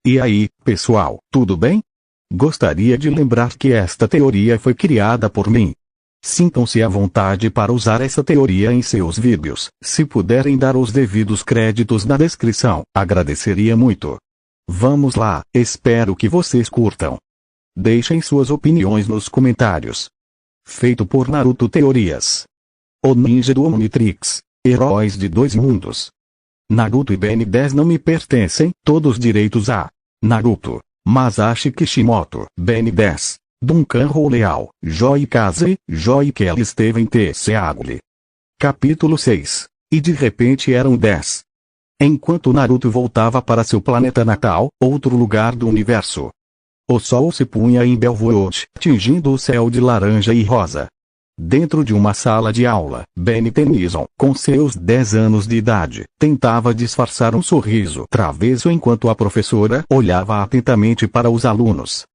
E aí, pessoal, tudo bem? Gostaria de lembrar que esta teoria foi criada por mim. Sintam-se à vontade para usar essa teoria em seus vídeos. Se puderem dar os devidos créditos na descrição, agradeceria muito. Vamos lá, espero que vocês curtam. Deixem suas opiniões nos comentários. Feito por Naruto Teorias. O Ninja do Omnitrix. Heróis de dois mundos. Naruto e Ben 10 não me pertencem, todos direitos a Naruto, Masashi Kishimoto, Ben 10, Duncan Leal, Joy Kaze, Joy Kelly Steven T. Seagle. Capítulo 6. E de repente eram 10. Enquanto Naruto voltava para seu planeta natal, outro lugar do universo. O sol se punha em Belvood, tingindo o céu de laranja e rosa. Dentro de uma sala de aula, Ben Tennyson, com seus 10 anos de idade, tentava disfarçar um sorriso travesso enquanto a professora olhava atentamente para os alunos.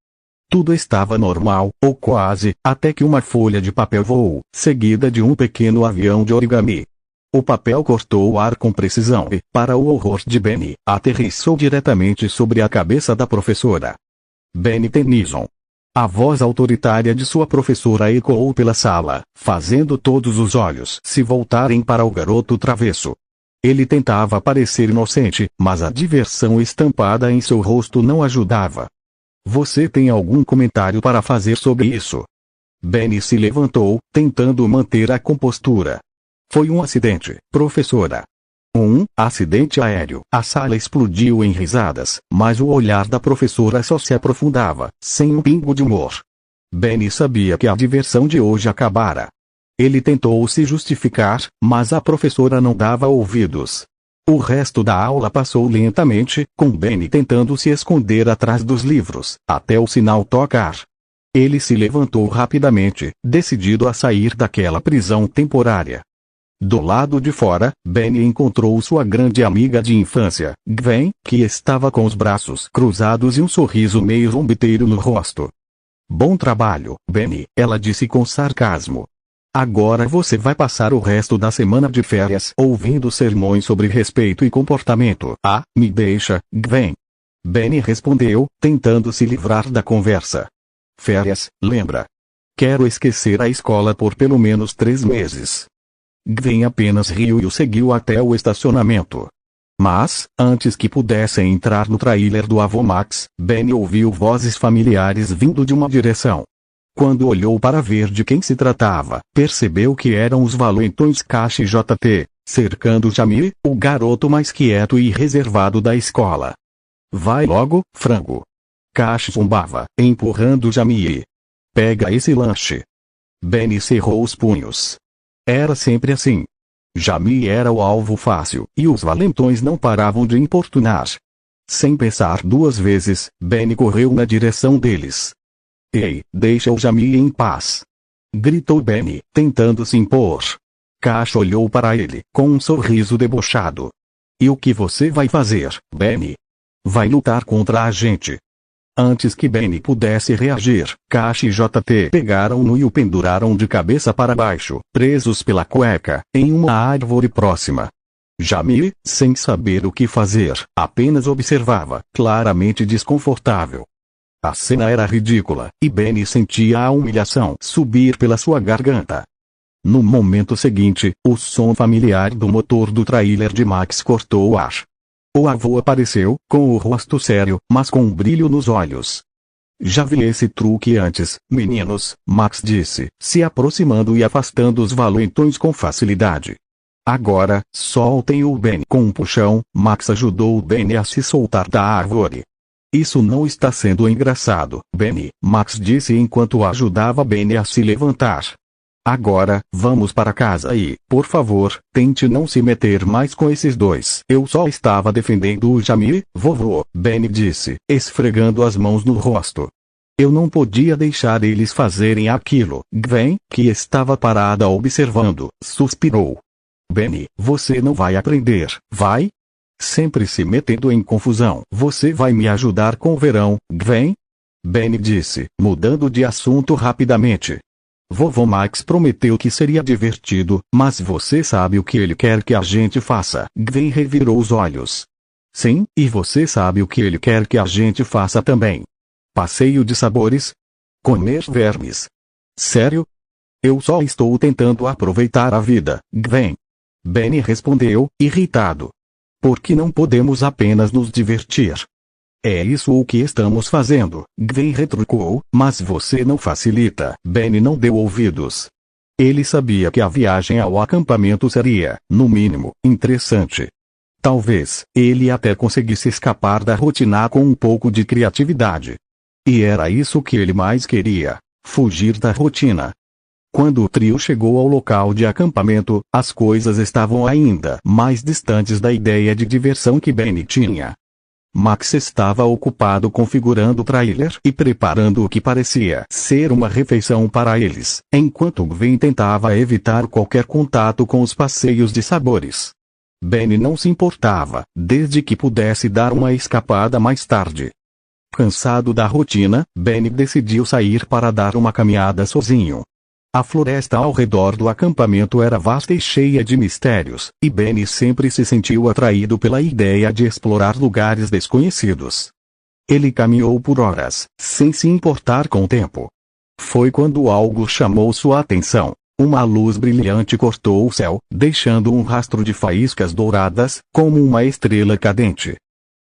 Tudo estava normal, ou quase, até que uma folha de papel voou, seguida de um pequeno avião de origami. O papel cortou o ar com precisão e, para o horror de Ben, aterrissou diretamente sobre a cabeça da professora. Ben Tennyson. A voz autoritária de sua professora ecoou pela sala, fazendo todos os olhos se voltarem para o garoto travesso. Ele tentava parecer inocente, mas a diversão estampada em seu rosto não ajudava. Você tem algum comentário para fazer sobre isso? Ben se levantou, tentando manter a compostura. Foi um acidente, professora. Um acidente aéreo. A sala explodiu em risadas, mas o olhar da professora só se aprofundava, sem um pingo de humor. Ben sabia que a diversão de hoje acabara. Ele tentou se justificar, mas a professora não dava ouvidos. O resto da aula passou lentamente, com Ben tentando se esconder atrás dos livros, até o sinal tocar. Ele se levantou rapidamente, decidido a sair daquela prisão temporária. Do lado de fora, Ben encontrou sua grande amiga de infância, Gwen, que estava com os braços cruzados e um sorriso meio zombeteiro no rosto. Bom trabalho, Ben, ela disse com sarcasmo. Agora você vai passar o resto da semana de férias ouvindo sermões sobre respeito e comportamento. Ah, me deixa, Gwen. Ben respondeu, tentando se livrar da conversa. Férias, lembra? Quero esquecer a escola por pelo menos 3 meses. Gwen apenas riu e o seguiu até o estacionamento. Mas, antes que pudessem entrar no trailer do avô Max, Ben ouviu vozes familiares vindo de uma direção. Quando olhou para ver de quem se tratava, percebeu que eram os valentões Cash e JT, cercando Jamie, o garoto mais quieto e reservado da escola. Vai logo, frango. Cash zumbava, empurrando Jamie. Pega esse lanche. Ben cerrou os punhos. Era sempre assim. Jamie era o alvo fácil, e os valentões não paravam de importunar. Sem pensar 2 vezes, Ben correu na direção deles. Ei, deixa o Jamie em paz! Gritou Ben, tentando se impor. Cash olhou para ele, com um sorriso debochado. E o que você vai fazer, Ben? Vai lutar contra a gente. Antes que Ben pudesse reagir, Cash e JT pegaram-no e o penduraram de cabeça para baixo, presos pela cueca, em uma árvore próxima. Jamie, sem saber o que fazer, apenas observava, claramente desconfortável. A cena era ridícula, e Ben sentia a humilhação subir pela sua garganta. No momento seguinte, o som familiar do motor do trailer de Max cortou o ar. O avô apareceu, com o rosto sério, mas com um brilho nos olhos. Já vi esse truque antes, meninos, Max disse, se aproximando e afastando os valentões com facilidade. Agora, soltem o Ben. Com um puxão, Max ajudou o Ben a se soltar da árvore. Isso não está sendo engraçado, Ben, Max disse enquanto ajudava Ben a se levantar. Agora, vamos para casa e, por favor, tente não se meter mais com esses dois. Eu só estava defendendo o Jamie, vovô, Ben disse, esfregando as mãos no rosto. Eu não podia deixar eles fazerem aquilo. Gwen, que estava parada observando, suspirou. Ben, você não vai aprender, vai? Sempre se metendo em confusão. Você vai me ajudar com o verão, Gwen? Ben disse, mudando de assunto rapidamente. Vovô Max prometeu que seria divertido, mas você sabe o que ele quer que a gente faça. Gwen revirou os olhos. Sim, e você sabe o que ele quer que a gente faça também. Passeio de sabores? Comer vermes. Sério? Eu só estou tentando aproveitar a vida, Gwen. Benny respondeu, irritado. Por que não podemos apenas nos divertir? É isso o que estamos fazendo, Gwen retrucou, mas você não facilita. Benny não deu ouvidos. Ele sabia que a viagem ao acampamento seria, no mínimo, interessante. Talvez, ele até conseguisse escapar da rotina com um pouco de criatividade. E era isso que ele mais queria, fugir da rotina. Quando o trio chegou ao local de acampamento, as coisas estavam ainda mais distantes da ideia de diversão que Benny tinha. Max estava ocupado configurando o trailer e preparando o que parecia ser uma refeição para eles, enquanto Gwen tentava evitar qualquer contato com os passeios de sabores. Benny não se importava, desde que pudesse dar uma escapada mais tarde. Cansado da rotina, Benny decidiu sair para dar uma caminhada sozinho. A floresta ao redor do acampamento era vasta e cheia de mistérios, e Benny sempre se sentiu atraído pela ideia de explorar lugares desconhecidos. Ele caminhou por horas, sem se importar com o tempo. Foi quando algo chamou sua atenção. Uma luz brilhante cortou o céu, deixando um rastro de faíscas douradas, como uma estrela cadente.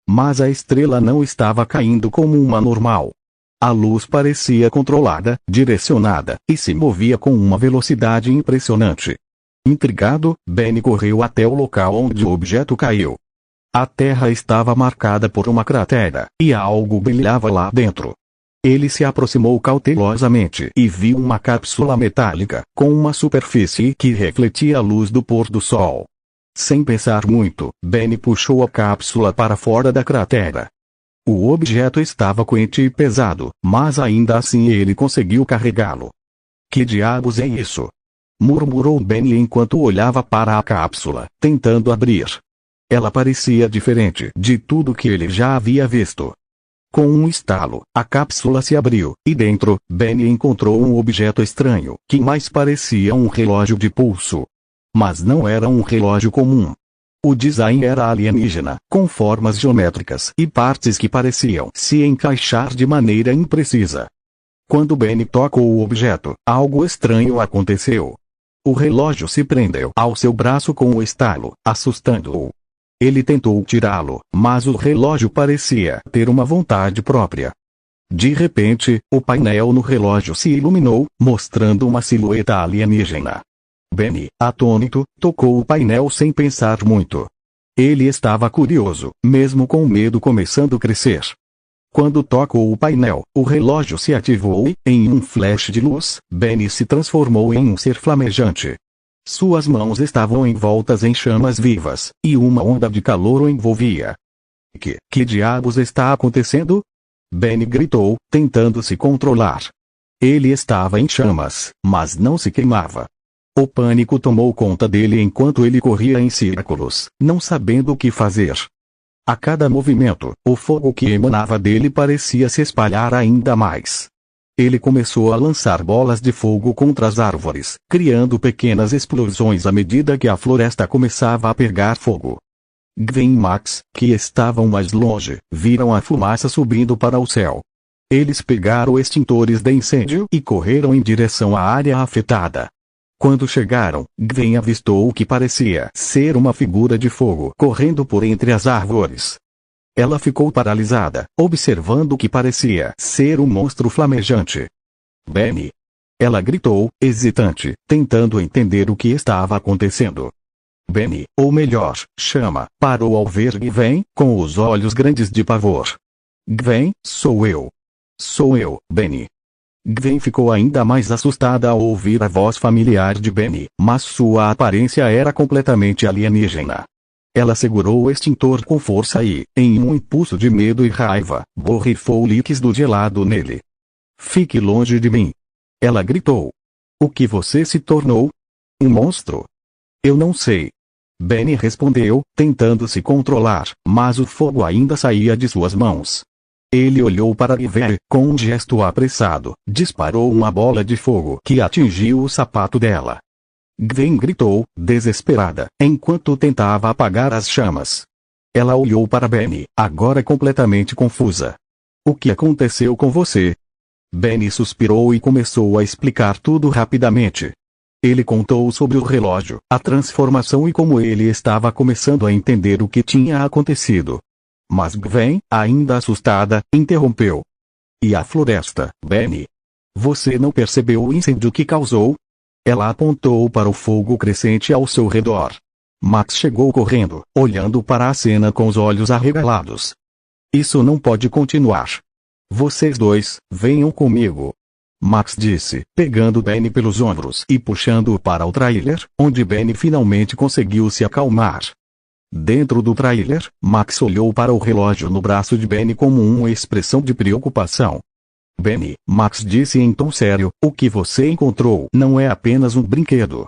Mas a estrela não estava caindo como uma normal. A luz parecia controlada, direcionada, e se movia com uma velocidade impressionante. Intrigado, Benny correu até o local onde o objeto caiu. A terra estava marcada por uma cratera, e algo brilhava lá dentro. Ele se aproximou cautelosamente e viu uma cápsula metálica, com uma superfície que refletia a luz do pôr do sol. Sem pensar muito, Benny puxou a cápsula para fora da cratera. O objeto estava quente e pesado, mas ainda assim ele conseguiu carregá-lo. Que diabos é isso? Murmurou Benny enquanto olhava para a cápsula, tentando abrir. Ela parecia diferente de tudo que ele já havia visto. Com um estalo, a cápsula se abriu, e dentro, Benny encontrou um objeto estranho, que mais parecia um relógio de pulso. Mas não era um relógio comum. O design era alienígena, com formas geométricas e partes que pareciam se encaixar de maneira imprecisa. Quando Benny tocou o objeto, algo estranho aconteceu. O relógio se prendeu ao seu braço com um estalo, assustando-o. Ele tentou tirá-lo, mas o relógio parecia ter uma vontade própria. De repente, o painel no relógio se iluminou, mostrando uma silhueta alienígena. Benny, atônito, tocou o painel sem pensar muito. Ele estava curioso, mesmo com o medo começando a crescer. Quando tocou o painel, o relógio se ativou e, em um flash de luz, Benny se transformou em um ser flamejante. Suas mãos estavam envoltas em chamas vivas, e uma onda de calor o envolvia. Que diabos está acontecendo? Benny gritou, tentando se controlar. Ele estava em chamas, mas não se queimava. O pânico tomou conta dele enquanto ele corria em círculos, não sabendo o que fazer. A cada movimento, o fogo que emanava dele parecia se espalhar ainda mais. Ele começou a lançar bolas de fogo contra as árvores, criando pequenas explosões à medida que a floresta começava a pegar fogo. Gwen e Max, que estavam mais longe, viram a fumaça subindo para o céu. Eles pegaram extintores de incêndio e correram em direção à área afetada. Quando chegaram, Gwen avistou o que parecia ser uma figura de fogo correndo por entre as árvores. Ela ficou paralisada, observando o que parecia ser um monstro flamejante. Benny! Ela gritou, hesitante, tentando entender o que estava acontecendo. Benny, ou melhor, Chama, parou ao ver Gwen, com os olhos grandes de pavor. Gwen, sou eu. Sou eu, Benny. Gwen ficou ainda mais assustada ao ouvir a voz familiar de Benny, mas sua aparência era completamente alienígena. Ela segurou o extintor com força e, em um impulso de medo e raiva, borrifou líquido gelado nele. Fique longe de mim! Ela gritou. O que você se tornou? Um monstro? Eu não sei. Benny respondeu, tentando se controlar, mas o fogo ainda saía de suas mãos. Ele olhou para Gwen, com um gesto apressado, disparou uma bola de fogo que atingiu o sapato dela. Gwen gritou, desesperada, enquanto tentava apagar as chamas. Ela olhou para Benny, agora completamente confusa. O que aconteceu com você? Benny suspirou e começou a explicar tudo rapidamente. Ele contou sobre o relógio, a transformação e como ele estava começando a entender o que tinha acontecido. Mas Gwen, ainda assustada, interrompeu. E a floresta, Benny? Você não percebeu o incêndio que causou? Ela apontou para o fogo crescente ao seu redor. Max chegou correndo, olhando para a cena com os olhos arregalados. Isso não pode continuar. Vocês dois, venham comigo. Max disse, pegando Benny pelos ombros e puxando-o para o trailer, onde Benny finalmente conseguiu se acalmar. Dentro do trailer, Max olhou para o relógio no braço de Benny como uma expressão de preocupação. Benny, Max disse em tom sério, o que você encontrou não é apenas um brinquedo.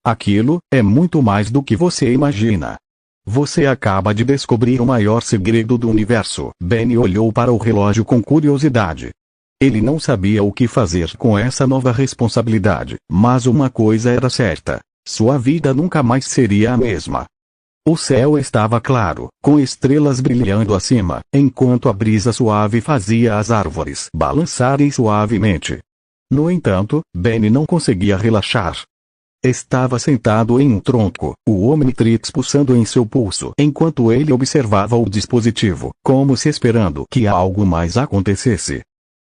Aquilo é muito mais do que você imagina. Você acaba de descobrir o maior segredo do universo. Benny olhou para o relógio com curiosidade. Ele não sabia o que fazer com essa nova responsabilidade, mas uma coisa era certa: sua vida nunca mais seria a mesma. O céu estava claro, com estrelas brilhando acima, enquanto a brisa suave fazia as árvores balançarem suavemente. No entanto, Benny não conseguia relaxar. Estava sentado em um tronco, o Omnitrix pulsando em seu pulso enquanto ele observava o dispositivo, como se esperando que algo mais acontecesse.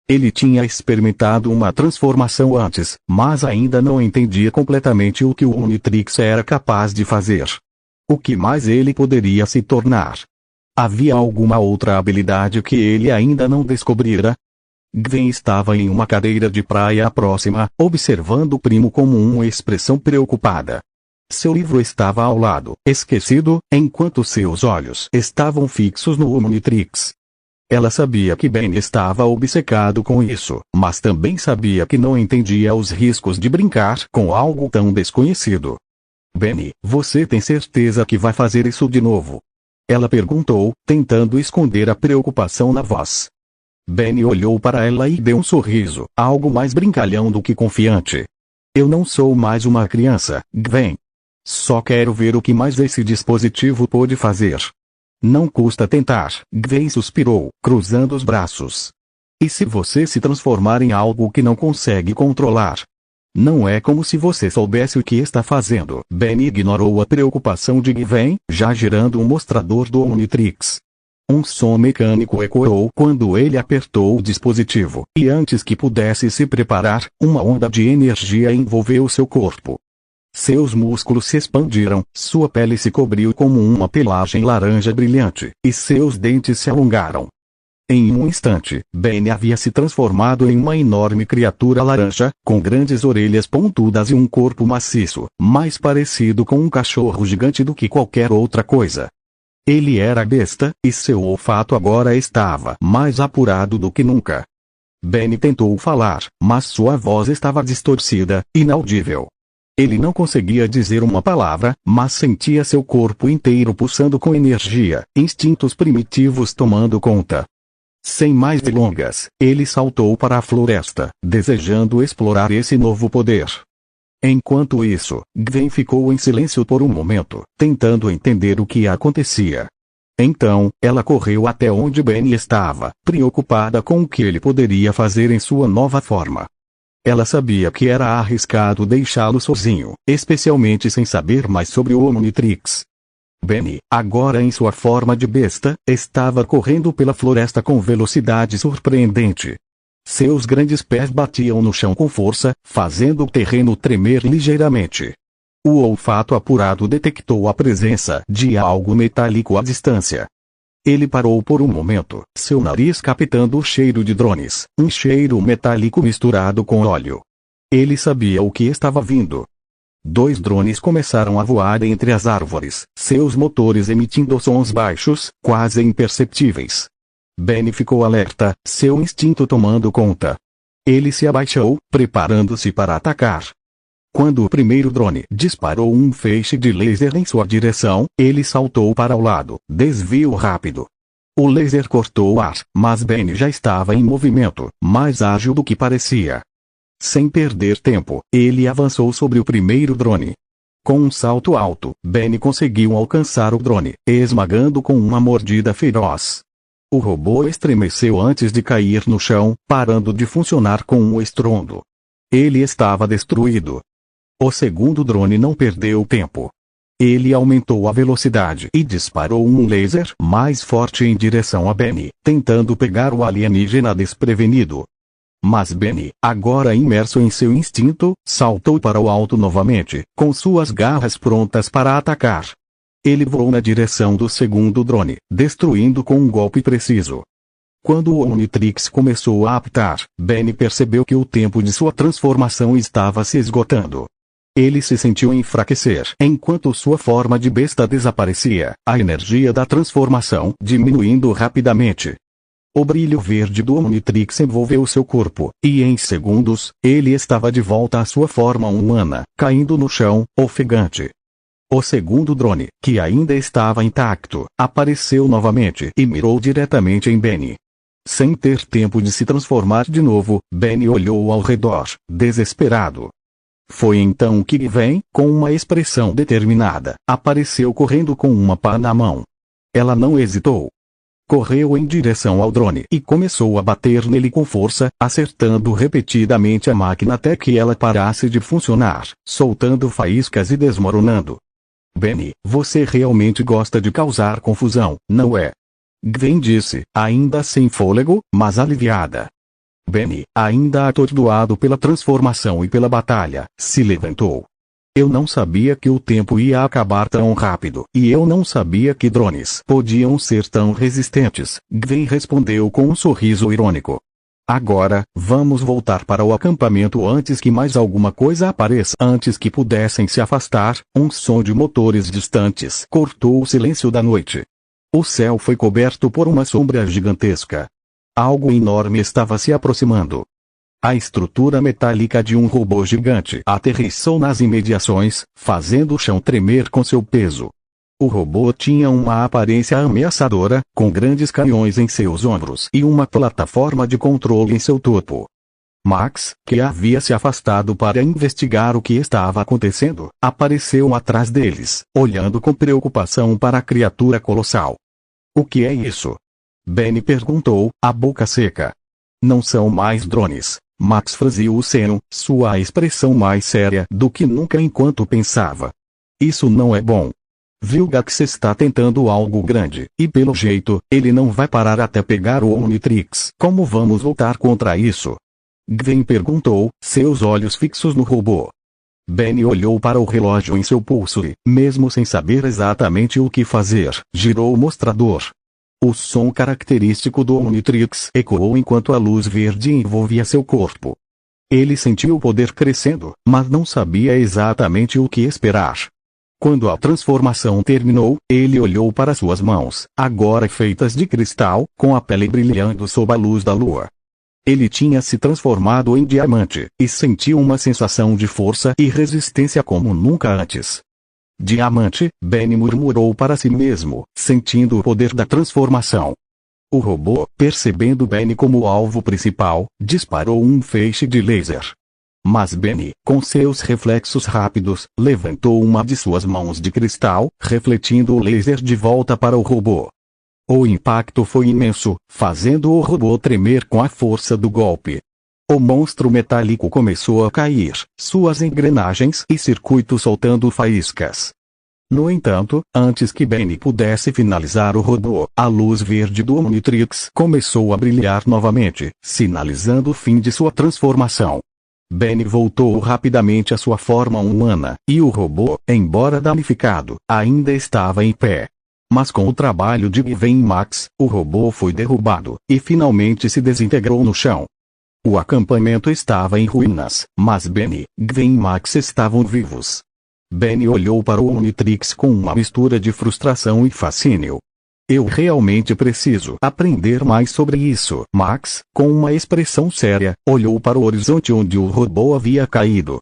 Ele tinha experimentado uma transformação antes, mas ainda não entendia completamente o que o Omnitrix era capaz de fazer. O que mais ele poderia se tornar? Havia alguma outra habilidade que ele ainda não descobrira? Gwen estava em uma cadeira de praia próxima, observando o primo com uma expressão preocupada. Seu livro estava ao lado, esquecido, enquanto seus olhos estavam fixos no Omnitrix. Ela sabia que Ben estava obcecado com isso, mas também sabia que não entendia os riscos de brincar com algo tão desconhecido. Benny, você tem certeza que vai fazer isso de novo? Ela perguntou, tentando esconder a preocupação na voz. Benny olhou para ela e deu um sorriso, algo mais brincalhão do que confiante. Eu não sou mais uma criança, Gwen. Só quero ver o que mais esse dispositivo pode fazer. Não custa tentar, Gwen suspirou, cruzando os braços. E se você se transformar em algo que não consegue controlar? Não é como se você soubesse o que está fazendo. Benny ignorou a preocupação de Gwen, já girando um mostrador do Omnitrix. Um som mecânico ecoou quando ele apertou o dispositivo, e antes que pudesse se preparar, uma onda de energia envolveu seu corpo. Seus músculos se expandiram, sua pele se cobriu como uma pelagem laranja brilhante, e seus dentes se alongaram. Em um instante, Ben havia se transformado em uma enorme criatura laranja, com grandes orelhas pontudas e um corpo maciço, mais parecido com um cachorro gigante do que qualquer outra coisa. Ele era besta, e seu olfato agora estava mais apurado do que nunca. Ben tentou falar, mas sua voz estava distorcida, inaudível. Ele não conseguia dizer uma palavra, mas sentia seu corpo inteiro pulsando com energia, instintos primitivos tomando conta. Sem mais delongas, ele saltou para a floresta, desejando explorar esse novo poder. Enquanto isso, Gwen ficou em silêncio por um momento, tentando entender o que acontecia. Então, ela correu até onde Ben estava, preocupada com o que ele poderia fazer em sua nova forma. Ela sabia que era arriscado deixá-lo sozinho, especialmente sem saber mais sobre o Omnitrix. Ben, agora em sua forma de besta, estava correndo pela floresta com velocidade surpreendente. Seus grandes pés batiam no chão com força, fazendo o terreno tremer ligeiramente. O olfato apurado detectou a presença de algo metálico à distância. Ele parou por um momento, seu nariz captando o cheiro de drones, um cheiro metálico misturado com óleo. Ele sabia o que estava vindo. 2 drones começaram a voar entre as árvores, seus motores emitindo sons baixos, quase imperceptíveis. Ben ficou alerta, seu instinto tomando conta. Ele se abaixou, preparando-se para atacar. Quando o primeiro drone disparou um feixe de laser em sua direção, ele saltou para o lado, desvio rápido. O laser cortou o ar, mas Ben já estava em movimento, mais ágil do que parecia. Sem perder tempo, ele avançou sobre o primeiro drone. Com um salto alto, Benny conseguiu alcançar o drone, esmagando com uma mordida feroz. O robô estremeceu antes de cair no chão, parando de funcionar com um estrondo. Ele estava destruído. O segundo drone não perdeu tempo. Ele aumentou a velocidade e disparou um laser mais forte em direção a Benny, tentando pegar o alienígena desprevenido. Mas Benny, agora imerso em seu instinto, saltou para o alto novamente, com suas garras prontas para atacar. Ele voou na direção do segundo drone, destruindo com um golpe preciso. Quando o Omnitrix começou a apitar, Benny percebeu que o tempo de sua transformação estava se esgotando. Ele se sentiu enfraquecer enquanto sua forma de besta desaparecia, a energia da transformação diminuindo rapidamente. O brilho verde do Omnitrix envolveu seu corpo, e em segundos, ele estava de volta à sua forma humana, caindo no chão, ofegante. O segundo drone, que ainda estava intacto, apareceu novamente e mirou diretamente em Benny. Sem ter tempo de se transformar de novo, Benny olhou ao redor, desesperado. Foi então que Gwen, com uma expressão determinada, apareceu correndo com uma pá na mão. Ela não hesitou. Correu em direção ao drone e começou a bater nele com força, acertando repetidamente a máquina até que ela parasse de funcionar, soltando faíscas e desmoronando. Benny, você realmente gosta de causar confusão, não é? Gwen disse, ainda sem fôlego, mas aliviada. Benny, ainda atordoado pela transformação e pela batalha, se levantou. Eu não sabia que o tempo ia acabar tão rápido, e eu não sabia que drones podiam ser tão resistentes, Gwen respondeu com um sorriso irônico. Agora, vamos voltar para o acampamento antes que mais alguma coisa apareça. Antes que pudessem se afastar, um som de motores distantes cortou o silêncio da noite. O céu foi coberto por uma sombra gigantesca. Algo enorme estava se aproximando. A estrutura metálica de um robô gigante aterrissou nas imediações, fazendo o chão tremer com seu peso. O robô tinha uma aparência ameaçadora, com grandes canhões em seus ombros e uma plataforma de controle em seu topo. Max, que havia se afastado para investigar o que estava acontecendo, apareceu atrás deles, olhando com preocupação para a criatura colossal. O que é isso? Benny perguntou, a boca seca. Não são mais drones. Max franziu o seno, sua expressão mais séria do que nunca enquanto pensava. Isso não é bom. Vilgax está tentando algo grande, e pelo jeito, ele não vai parar até pegar o Omnitrix. Como vamos lutar contra isso? Gwen perguntou, seus olhos fixos no robô. Benny olhou para o relógio em seu pulso e, mesmo sem saber exatamente o que fazer, girou o mostrador. O som característico do Omnitrix ecoou enquanto a luz verde envolvia seu corpo. Ele sentiu o poder crescendo, mas não sabia exatamente o que esperar. Quando a transformação terminou, ele olhou para suas mãos, agora feitas de cristal, com a pele brilhando sob a luz da lua. Ele tinha se transformado em diamante, e sentiu uma sensação de força e resistência como nunca antes. Diamante, Benny murmurou para si mesmo, sentindo o poder da transformação. O robô, percebendo Benny como alvo principal, disparou um feixe de laser. Mas Benny, com seus reflexos rápidos, levantou uma de suas mãos de cristal, refletindo o laser de volta para o robô. O impacto foi imenso, fazendo o robô tremer com a força do golpe. O monstro metálico começou a cair, suas engrenagens e circuitos soltando faíscas. No entanto, antes que Benny pudesse finalizar o robô, a luz verde do Omnitrix começou a brilhar novamente, sinalizando o fim de sua transformação. Benny voltou rapidamente à sua forma humana, e o robô, embora danificado, ainda estava em pé. Mas com o trabalho de Gwen e Max, o robô foi derrubado, e finalmente se desintegrou no chão. O acampamento estava em ruínas, mas Benny, Gwen e Max estavam vivos. Benny olhou para o Omnitrix com uma mistura de frustração e fascínio. Eu realmente preciso aprender mais sobre isso. Max, com uma expressão séria, olhou para o horizonte onde o robô havia caído.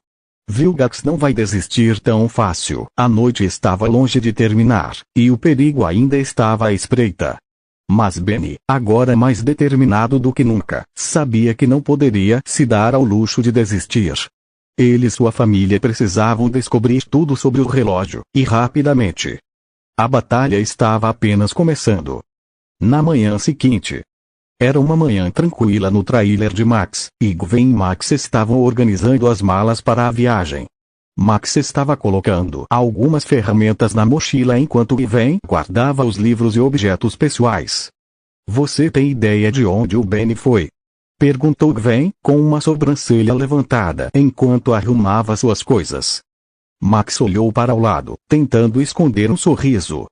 Vilgax não vai desistir tão fácil. A noite estava longe de terminar, e o perigo ainda estava à espreita. Mas Benny, agora mais determinado do que nunca, sabia que não poderia se dar ao luxo de desistir. Ele e sua família precisavam descobrir tudo sobre o relógio, e rapidamente. A batalha estava apenas começando. Na manhã seguinte. Era uma manhã tranquila no trailer de Max, e Gwen e Max estavam organizando as malas para a viagem. Max estava colocando algumas ferramentas na mochila enquanto Gwen guardava os livros e objetos pessoais. Você tem ideia de onde o Benny foi? Perguntou Gwen, com uma sobrancelha levantada enquanto arrumava suas coisas. Max olhou para o lado, tentando esconder um sorriso.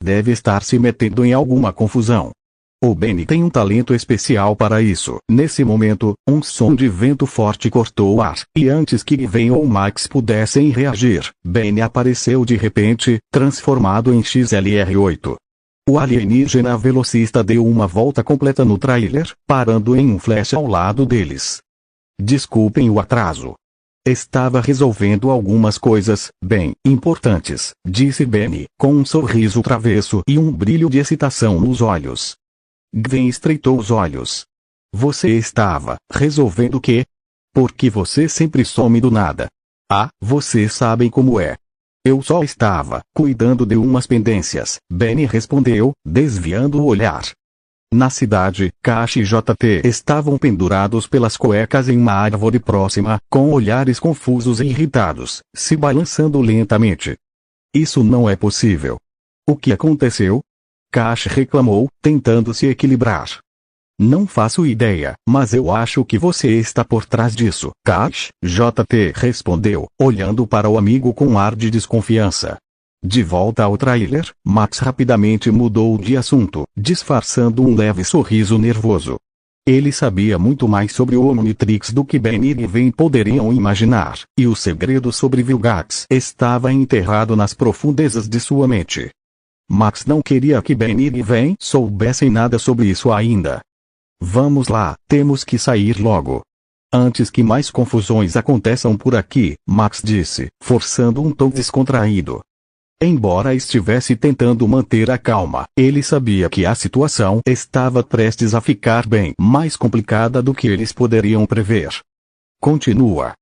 Deve estar se metendo em alguma confusão. O Benny tem um talento especial para isso. Nesse momento, um som de vento forte cortou o ar, e antes que Gwen ou Max pudessem reagir, Benny apareceu de repente, transformado em XLR-8. O alienígena velocista deu uma volta completa no trailer, parando em um flash ao lado deles. Desculpem o atraso. Estava resolvendo algumas coisas, bem, importantes, disse Benny, com um sorriso travesso e um brilho de excitação nos olhos. Gwen estreitou os olhos. Você estava resolvendo o quê? Por que você sempre some do nada? Ah, vocês sabem como é. Eu só estava cuidando de umas pendências, Benny respondeu, desviando o olhar. Na cidade, Cash e JT estavam pendurados pelas cuecas em uma árvore próxima, com olhares confusos e irritados, se balançando lentamente. Isso não é possível. O que aconteceu? Cash reclamou, tentando se equilibrar. Não faço ideia, mas eu acho que você está por trás disso, Cash, JT respondeu, olhando para o amigo com ar de desconfiança. De volta ao trailer, Max rapidamente mudou de assunto, disfarçando um leve sorriso nervoso. Ele sabia muito mais sobre o Omnitrix do que Benny e Gwen poderiam imaginar, e o segredo sobre Vilgax estava enterrado nas profundezas de sua mente. Max não queria que Benny e Gwen soubessem nada sobre isso ainda. Vamos lá, temos que sair logo. Antes que mais confusões aconteçam por aqui, Max disse, forçando um tom descontraído. Embora estivesse tentando manter a calma, ele sabia que a situação estava prestes a ficar bem mais complicada do que eles poderiam prever. Continua.